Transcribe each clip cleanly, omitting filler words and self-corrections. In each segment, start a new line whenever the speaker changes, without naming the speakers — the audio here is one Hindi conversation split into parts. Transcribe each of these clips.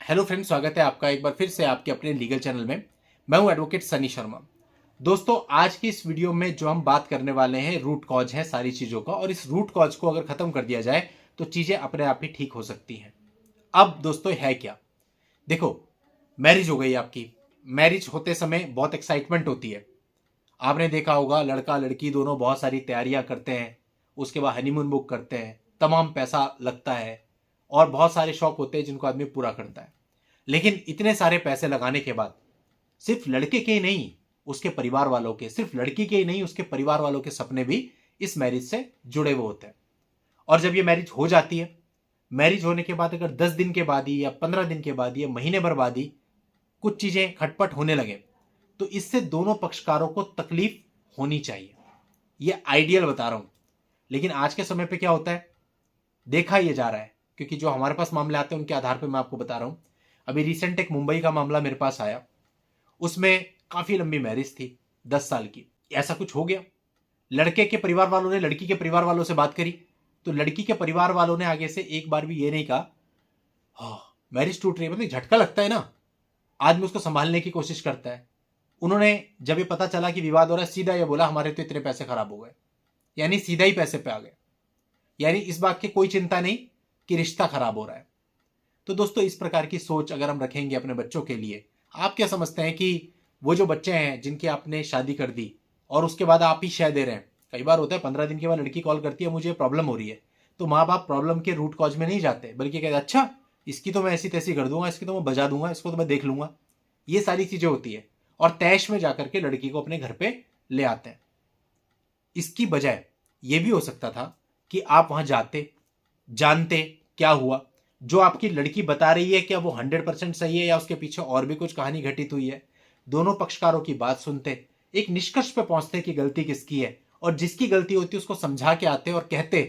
हेलो फ्रेंड्स, स्वागत है आपका एक बार फिर से आपके अपने लीगल चैनल में। मैं हूं एडवोकेट सनी शर्मा। दोस्तों, आज की इस वीडियो में जो हम बात करने वाले हैं रूट कॉज है सारी चीज़ों का, और इस रूट कॉज को अगर ख़त्म कर दिया जाए तो चीज़ें अपने आप ही ठीक हो सकती हैं। अब दोस्तों है क्या, देखो, मैरिज हो गई आपकी। मैरिज होते समय बहुत एक्साइटमेंट होती है। आपने देखा होगा लड़का लड़की दोनों बहुत सारी तैयारियां करते हैं, उसके बाद हनीमून बुक करते हैं, तमाम पैसा लगता है और बहुत सारे शौक होते हैं जिनको आदमी पूरा करता है। लेकिन इतने सारे पैसे लगाने के बाद सिर्फ लड़के के ही नहीं, उसके परिवार वालों के, सिर्फ लड़की के ही नहीं, उसके परिवार वालों के सपने भी इस मैरिज से जुड़े हुए होते हैं। और जब ये मैरिज हो जाती है, मैरिज होने के बाद अगर 10 दिन के बाद ही या 15 दिन के बाद या महीने भर बाद ही कुछ चीजें खटपट होने लगे तो इससे दोनों पक्षकारों को तकलीफ होनी चाहिए। ये आइडियल बता रहा हूं, लेकिन आज के समय पे क्या होता है देखा ये जा रहा है, क्योंकि जो हमारे पास मामले आते हैं उनके आधार पर मैं आपको बता रहा हूं। अभी रिसेंट एक मुंबई का मामला मेरे पास आया, उसमें काफी लंबी मैरिज थी, 10 साल की। ऐसा कुछ हो गया, लड़के के परिवार वालों ने लड़की के परिवार वालों से बात करी तो लड़की के परिवार वालों ने आगे से एक बार भी ये नहीं कहा हाँ मैरिज टूट रही है। मतलब झटका लगता है ना, आदमी उसको संभालने की कोशिश करता है। उन्होंने जब ये पता चला कि विवाद हो रहा है, सीधा ये बोला हमारे तो इतने पैसे खराब हो गए, यानी सीधा ही पैसे पे आ गए। यानी इस बात की कोई चिंता नहीं कि रिश्ता खराब हो रहा है। तो दोस्तों, इस प्रकार की सोच अगर हम रखेंगे अपने बच्चों के लिए, आप क्या समझते हैं कि वो जो बच्चे हैं जिनकी आपने शादी कर दी और उसके बाद आप ही शय दे रहे हैं, कई बार होता है 15 दिन के बाद लड़की कॉल करती है मुझे प्रॉब्लम हो रही है, तो माँ बाप प्रॉब्लम के रूट कॉज में नहीं जाते, बल्कि कहते अच्छा इसकी तो मैं ऐसी तैसी कर दूंगा, इसकी तो मैं बजा दूंगा, इसको तो मैं देख लूंगा। ये सारी चीजें होती है और तैश में जाकर के लड़की को अपने घर पे ले आते हैं। इसकी बजाय ये भी हो सकता था कि आप वहां जाते, जानते क्या हुआ, जो आपकी लड़की बता रही है क्या वो 100% सही है या उसके पीछे और भी कुछ कहानी घटित हुई है। दोनों पक्षकारों की बात सुनते, एक निष्कर्ष पे पहुंचते कि गलती किसकी है, और जिसकी गलती होती उसको समझा के आते और कहते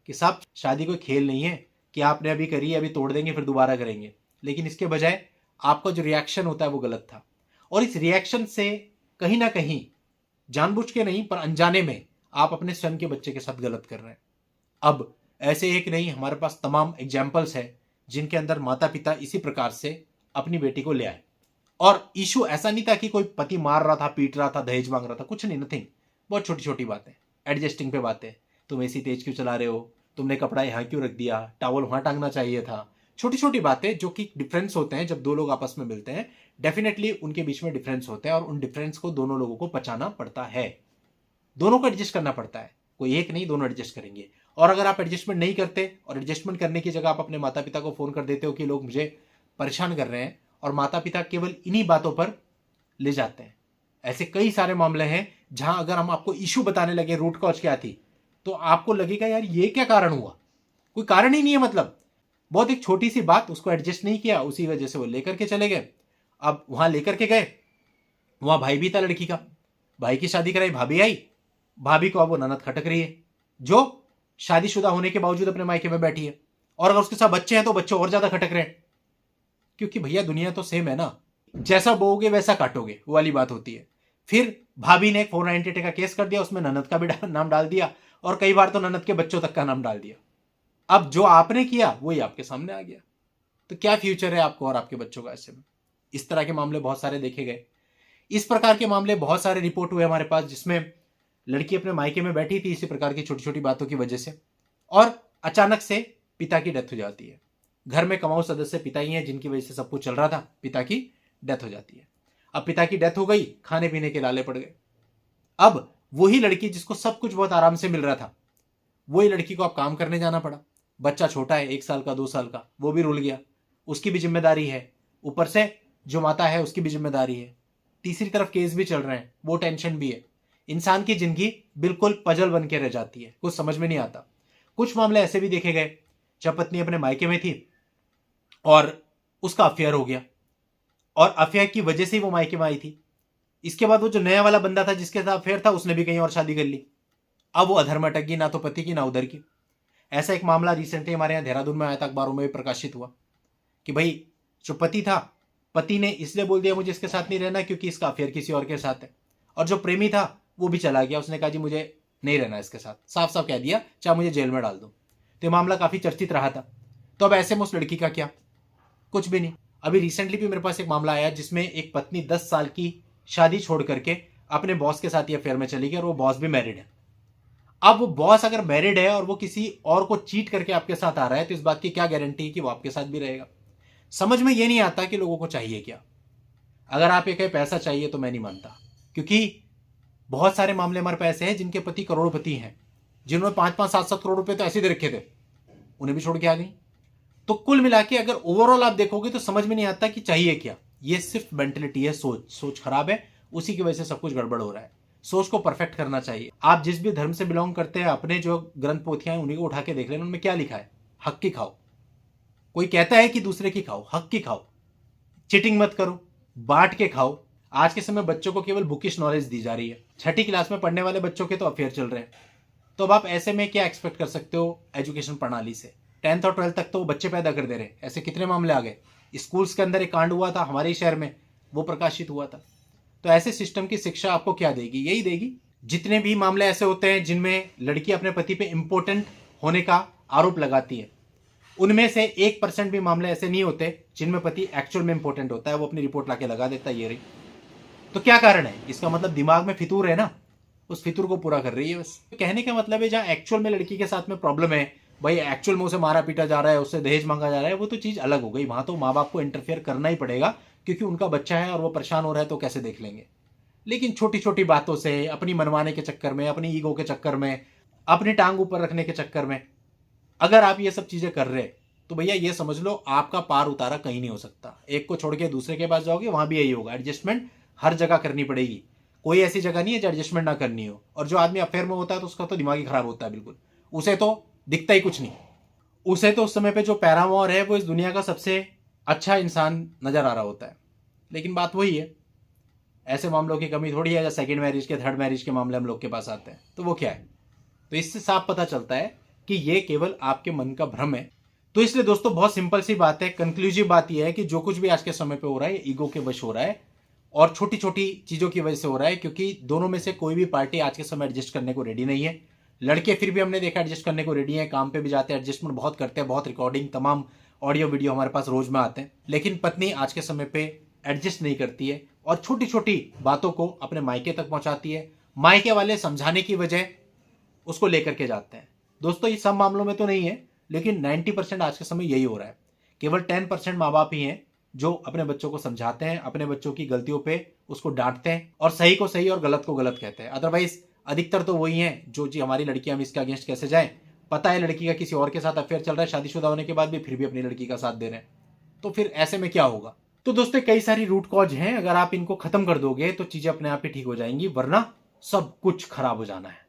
कि साहब शादी कोई खेल नहीं है कि आपने अभी करी है, अभी तोड़ देंगे फिर दोबारा करेंगे। लेकिन इसके बजाय आपका जो रिएक्शन होता है वो गलत था, और इस रिएक्शन से कहीं ना कहीं जानबूझ के नहीं पर अनजाने में आप अपने स्वयं के बच्चे के साथ गलत कर रहे हैं। अब ऐसे एक नहीं, हमारे पास तमाम एग्जाम्पल्स है जिनके अंदर माता पिता इसी प्रकार से अपनी बेटी को ले आए। और इशू ऐसा नहीं था कि कोई पति मार रहा था, पीट रहा था, दहेज मांग रहा था, कुछ नहीं, नथिंग। बहुत छोटी छोटी बातें, एडजस्टिंग पे बातें। तुम एसी तेज क्यों चला रहे हो, तुमने कपड़ा यहाँ क्यों रख दिया, टॉवल वहां टांगना चाहिए था। छोटी छोटी बातें जो कि डिफरेंस होते हैं जब दो लोग आपस में मिलते हैं, डेफिनेटली उनके बीच में डिफरेंस होते हैं और उन डिफरेंस को दोनों लोगों को पचाना पड़ता है, दोनों को एडजस्ट करना पड़ता है। कोई एक नहीं, दोनों एडजस्ट करेंगे। और अगर आप एडजस्टमेंट नहीं करते और एडजस्टमेंट करने की जगह आप अपने माता पिता को फोन कर देते हो कि लोग मुझे परेशान कर रहे हैं, और माता पिता केवल इन्हीं बातों पर ले जाते हैं। ऐसे कई सारे मामले हैं जहां अगर हम आपको इशू बताने लगे रूट कॉज क्या थी तो आपको लगेगा यार ये क्या कारण हुआ, कोई कारण ही नहीं है। मतलब बहुत एक छोटी सी बात, उसको एडजस्ट नहीं किया, उसी वजह से वो लेकर के चले गए। अब वहां लेकर के गए, वहां भाई भी था लड़की का, भाई की शादी कराई, भाभी आई, भाभी को अब वो ननद खटक रही है जो शादीशुदा होने के बावजूद अपने मायके में बैठी है, और अगर उसके साथ बच्चे हैं तो बच्चे और ज्यादा खटक रहे हैं। क्योंकि भैया दुनिया तो सेम है ना, जैसा बोओगे वैसा काटोगे, वो वाली बात होती है। फिर भाभी ने 498 का केस कर दिया, उसमें ननद का भी नाम डाल दिया, और कई बार तो ननद के बच्चों तक का नाम डाल दिया। अब जो आपने किया वही आपके सामने आ गया, तो क्या फ्यूचर है आपको और आपके बच्चों का ऐसे में। इस तरह के मामले बहुत सारे देखे गए। इस प्रकार के मामले बहुत सारे रिपोर्ट हुए हमारे पास, जिसमें लड़की अपने मायके में बैठी थी इसी प्रकार की छोटी छोटी बातों की वजह से, और अचानक से पिता की डेथ हो जाती है। घर में कमाऊ सदस्य पिता ही है जिनकी वजह से सब कुछ चल रहा था, पिता की डेथ हो जाती है। अब पिता की डेथ हो गई, खाने पीने के लाले पड़ गए। अब वही लड़की जिसको सब कुछ बहुत आराम से मिल रहा था, वही लड़की को अब काम करने जाना पड़ा। बच्चा छोटा है, 1 साल का 2 साल का, वो भी रुल गया, उसकी भी जिम्मेदारी है, ऊपर से जो माता है उसकी भी जिम्मेदारी है, तीसरी तरफ केस भी चल रहे हैं, वो टेंशन भी है। इंसान की जिंदगी बिल्कुल पजल बन के रह जाती है, कुछ समझ में नहीं आता। कुछ मामले ऐसे भी देखे गए जब पत्नी अपने मायके में थी और उसका अफेयर हो गया, और अफेयर की वजह से ही वो मायके में आई थी। इसके बाद वो जो नया वाला बंदा था जिसके साथ अफेयर था, उसने भी कहीं और शादी कर ली। अब वो अधर्म अटक गई, ना तो पति की ना उधर की। ऐसा एक मामला रिसेंटली हमारे यहाँ देहरादून में आया था, अखबारों में भी प्रकाशित हुआ कि भाई जो पति था, पति ने इसलिए बोल दिया मुझे इसके साथ नहीं रहना क्योंकि इसका अफेयर किसी और के साथ है, और जो प्रेमी था वो भी चला गया, उसने कहा जी मुझे नहीं रहना इसके साथ, साफ साफ कह दिया चाहे मुझे जेल में डाल दो। तो ये मामला काफी चर्चित रहा था। तो अब ऐसे में उस लड़की का क्या, कुछ भी नहीं। अभी रिसेंटली भी मेरे पास एक मामला आया जिसमें एक पत्नी 10 साल की शादी छोड़ करके अपने बॉस के साथ ये अफेयर में चली गई और वो बॉस भी मैरिड है। अब वो बॉस अगर मैरिड है और वो किसी और को चीट करके आपके साथ आ रहा है तो इस बात की क्या गारंटी है कि वो आपके साथ भी रहेगा। समझ में ये नहीं आता कि लोगों को चाहिए क्या। अगर आप ये कहे पैसा चाहिए तो मैं नहीं मानता, क्योंकि बहुत सारे मामले हमारे पास ऐसे हैं जिनके पति करोड़पति हैं, जिन्होंने 5-5, 7-7 करोड़ रुपए तो ऐसे दे रखे थे, उन्हें भी छोड़ के आ गई। तो कुल मिला के अगर ओवरऑल आप देखोगे तो समझ में नहीं आता कि चाहिए क्या। ये सिर्फ मेंटेलिटी है, सोच खराब है, उसी की वजह से सब कुछ गड़बड़ हो रहा है। सोच को परफेक्ट करना चाहिए। आप जिस भी धर्म से बिलोंग करते हैं, अपने जो ग्रंथ पोथियां हैं उन्हीं को उठा के देख लेना, उनमें क्या लिखा है। हक की खाओ। कोई कहता है कि दूसरे की खाओ, हक की खाओ। चिटिंग मत करो, बांट के खाओ। आज के समय बच्चों को केवल बुकिश नॉलेज दी जा रही है। 6ठी क्लास में पढ़ने वाले बच्चों के तो अफेयर चल रहे हैं। तो अब आप ऐसे में क्या एक्सपेक्ट कर सकते हो एजुकेशन प्रणाली से। 10th और 12th तक तो बच्चे पैदा कर दे रहे हैं। ऐसे कितने मामले आ गए। स्कूल्स के अंदर एक कांड हुआ था हमारे शहर में, वो प्रकाशित हुआ था। तो ऐसे सिस्टम की शिक्षा आपको क्या देगी, यही देगी। जितने भी मामले ऐसे होते हैं जिनमें लड़की अपने पति पे इंपॉर्टेंट होने का आरोप लगाती है, उनमें से 1% भी मामले ऐसे नहीं होते जिनमें पति एक्चुअल में इंपॉर्टेंट होता है। वो अपनी रिपोर्ट लाके लगा देता है, ये रही। तो क्या कारण है इसका? मतलब दिमाग में फितूर है ना, उस फितूर को पूरा कर रही है बस। कहने का मतलब है जहां एक्चुअल में लड़की के साथ में प्रॉब्लम है, भाई एक्चुअल में उसे मारा पीटा जा रहा है, उससे दहेज मांगा जा रहा है, वो तो चीज अलग हो गई। वहां तो माँ बाप को इंटरफेयर करना ही पड़ेगा, क्योंकि उनका बच्चा है और वो परेशान हो रहा है तो कैसे देख लेंगे। लेकिन छोटी छोटी बातों से, अपनी मनवाने के चक्कर में, अपनी ईगो के चक्कर में, अपनी टांग ऊपर रखने के चक्कर में अगर आप ये सब चीजें कर रहे तो भैया ये समझ लो आपका पार उतारा कहीं नहीं हो सकता। एक को छोड़ के दूसरे के पास जाओगे, वहां भी यही होगा। एडजस्टमेंट हर जगह करनी पड़ेगी। कोई ऐसी जगह नहीं है जो एडजस्टमेंट ना करनी हो। और जो आदमी अफेयर में होता है तो उसका तो दिमाग ही खराब होता है बिल्कुल। उसे तो दिखता ही कुछ नहीं। उसे तो उस समय पे जो पैरामोर है वो इस दुनिया का सबसे अच्छा इंसान नजर आ रहा होता है। लेकिन बात वही है, ऐसे मामलों की कमी थोड़ी है। जब सेकंड मैरिज के, थर्ड मैरिज के मामले हम लोग के पास आते हैं तो वो क्या है। तो इससे साफ पता चलता है कि ये केवल आपके मन का भ्रम है। तो इसलिए दोस्तों बहुत सिंपल सी बात है, कंक्लूसिव बात यह है कि जो कुछ भी आज के समय पे हो रहा है ईगो के वश हो रहा है और छोटी छोटी चीजों की वजह से हो रहा है। क्योंकि दोनों में से कोई भी पार्टी आज के समय एडजस्ट करने को रेडी नहीं है। लड़के फिर भी हमने देखा एडजस्ट करने को रेडी है, काम पे भी जाते हैं, एडजस्टमेंट बहुत करते हैं, बहुत रिकॉर्डिंग, तमाम ऑडियो वीडियो हमारे पास रोज में आते हैं। लेकिन पत्नी आज के समय पे एडजस्ट नहीं करती है और छोटी छोटी बातों को अपने मायके तक पहुंचाती है। मायके वाले समझाने की वजह उसको लेकर के जाते हैं। दोस्तों ये सब मामलों में तो नहीं है, लेकिन 90% आज के समय यही हो रहा है। केवल 10% माँ बाप ही हैं जो अपने बच्चों को समझाते हैं, अपने बच्चों की गलतियों पे उसको डांटते हैं और सही को सही और गलत को गलत कहते हैं। अदरवाइज अधिकतर तो वही हैं जो जी हमारी लड़कियां हम इसके अगेंस्ट कैसे जाएं। पता है लड़की का किसी और के साथ अफेयर चल रहा है, शादीशुदा होने के बाद भी फिर भी अपनी लड़की का साथ दे रहे हैं। तो फिर ऐसे में क्या होगा। तो दोस्तों कई सारी रूट कॉज हैं, अगर आप इनको खत्म कर दोगे तो चीजें अपने आप ही ठीक हो जाएंगी, वरना सब कुछ खराब हो जाना है।